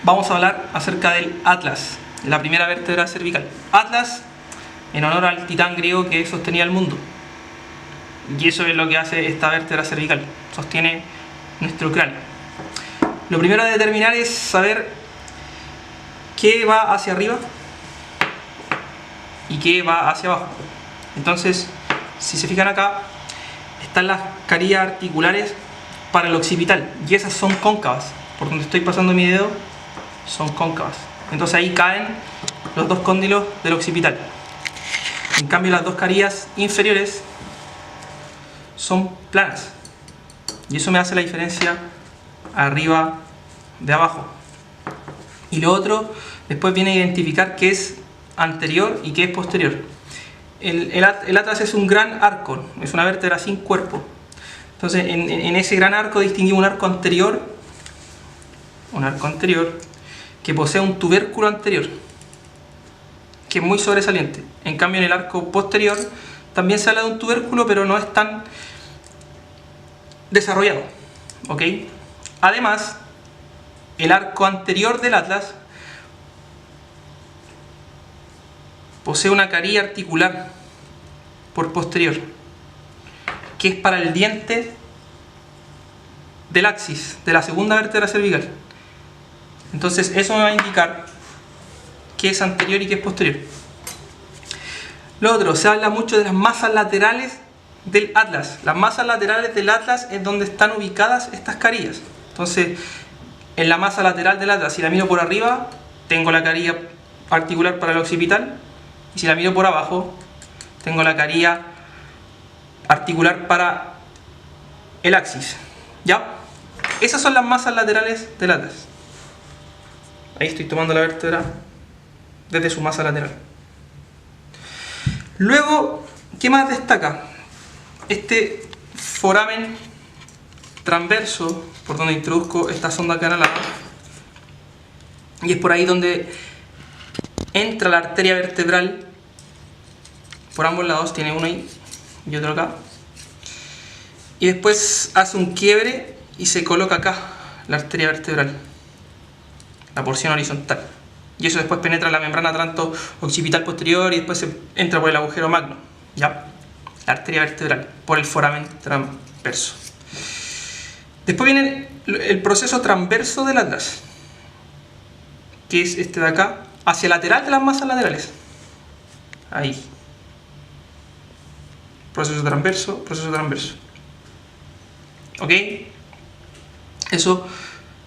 vamos a hablar acerca del atlas, la primera vértebra cervical. Atlas, en honor al titán griego que sostenía el mundo. Y eso es lo que hace esta vértebra cervical, sostiene nuestro cráneo. Lo primero a determinar es saber qué va hacia arriba y qué va hacia abajo. Entonces, si se fijan acá, están las carillas articulares para el occipital y esas son cóncavas. Por donde estoy pasando mi dedo son cóncavas. Entonces ahí caen los dos cóndilos del occipital. En cambio, las dos carillas inferiores son planas y eso me hace la diferencia arriba de abajo. Y lo otro, después viene a identificar qué es anterior y qué es posterior. El atlas es un gran arco, es una vértebra sin cuerpo. Entonces en ese gran arco distinguimos un arco anterior que posee un tubérculo anterior que es muy sobresaliente. En cambio, en el arco posterior también se habla de un tubérculo, pero no es tan desarrollado, ¿ok? Además, el arco anterior del atlas posee una carilla articular por posterior, que es para el diente del axis, de la segunda vértebra cervical. Entonces eso me va a indicar qué es anterior y qué es posterior. Lo otro, se habla mucho de las masas laterales del atlas. Las masas laterales del atlas es donde están ubicadas estas carillas. Entonces, en la masa lateral del atlas, si la miro por arriba, tengo la carilla articular para el occipital, y si la miro por abajo, tengo la carilla articular para el axis. ¿Ya? Esas son las masas laterales del atlas. Ahí estoy tomando la vértebra desde su masa lateral. Luego, ¿qué más destaca? Este foramen transverso, por donde introduzco esta sonda canalada, y es por ahí donde entra la arteria vertebral por ambos lados, tiene uno ahí y otro acá, y después hace un quiebre y se coloca acá la arteria vertebral, la porción horizontal, y eso después penetra la membrana tanto occipital posterior y después se entra por el agujero magno, ¿ya? La arteria vertebral por el foramen transverso. Después viene el proceso transverso del atlas, que es este de acá, hacia el lateral de las masas laterales. Ahí. Proceso transverso, proceso transverso. ¿Ok? Eso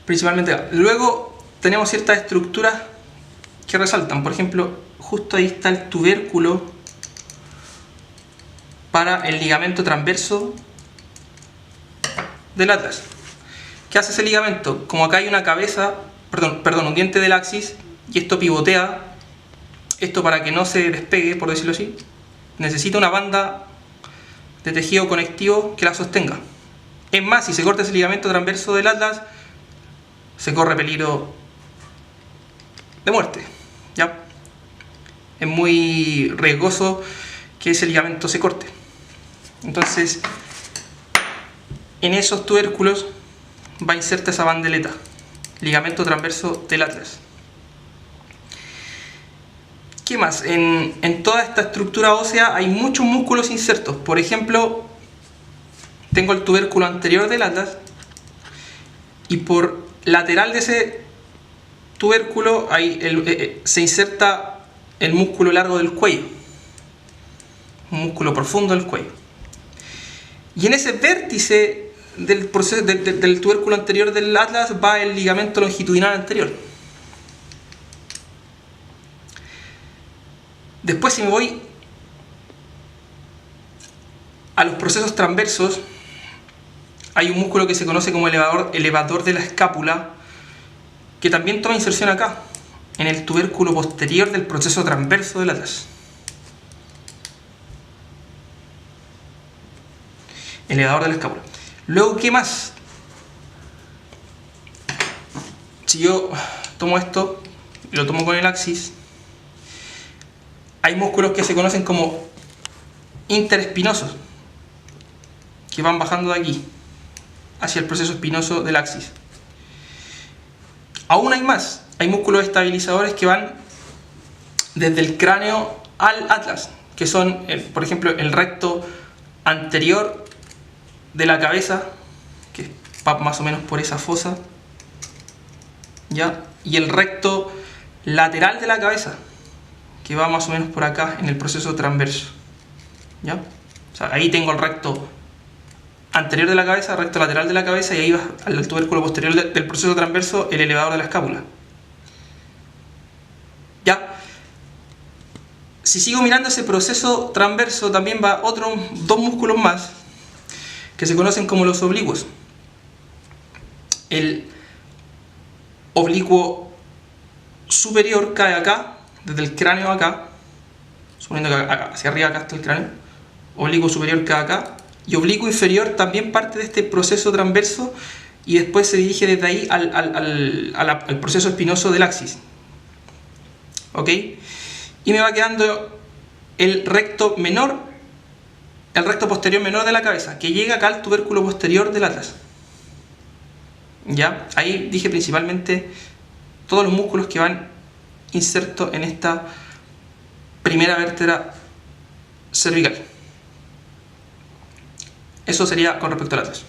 principalmente acá. Luego tenemos ciertas estructuras que resaltan. Por ejemplo, justo ahí está el tubérculo para el ligamento transverso del atlas. ¿Qué hace ese ligamento? Como acá hay una cabeza, un diente del axis, y esto pivotea, esto para que no se despegue, por decirlo así, necesita una banda de tejido conectivo que la sostenga. Es más, si se corta ese ligamento transverso del atlas, se corre peligro de muerte, ¿ya? Es muy riesgoso que ese ligamento se corte. Entonces, en esos tubérculos va inserta esa bandeleta, ligamento transverso del atlas. ¿Qué más? En toda esta estructura ósea hay muchos músculos insertos. Por ejemplo, tengo el tubérculo anterior del atlas y por lateral de ese tubérculo se inserta el músculo largo del cuello, un músculo profundo del cuello. Y en ese vértice del tubérculo anterior del atlas va el ligamento longitudinal anterior. Después, si me voy a los procesos transversos, hay un músculo que se conoce como elevador de la escápula, que también toma inserción acá, en el tubérculo posterior del proceso transverso del atlas. Elevador de la escápula. Luego, ¿qué más? Si yo tomo esto y lo tomo con el axis, hay músculos que se conocen como interespinosos, que van bajando de aquí hacia el proceso espinoso del axis. Aún hay más, hay músculos estabilizadores que van desde el cráneo al atlas, que son, por ejemplo, el recto anterior de la cabeza, que va más o menos por esa fosa, ¿ya? Y el recto lateral de la cabeza, que va más o menos por acá en el proceso transverso, ¿ya? O sea, ahí tengo el recto anterior de la cabeza, recto lateral de la cabeza, y ahí va al tubérculo posterior del proceso transverso el elevador de la escápula. ¿Ya? Si sigo mirando ese proceso transverso, también va dos músculos más que se conocen como los oblicuos. El oblicuo superior cae acá, desde el cráneo acá, suponiendo que acá, hacia arriba acá está el cráneo. Oblicuo superior cae acá, y oblicuo inferior también parte de este proceso transverso y después se dirige desde ahí al proceso espinoso del axis. ¿Ok? Y me va quedando el recto menor, el recto posterior menor de la cabeza, que llega acá al tubérculo posterior del atlas. ¿Ya? Ahí dije principalmente todos los músculos que van insertos en esta primera vértebra cervical. Eso sería con respecto al atlas.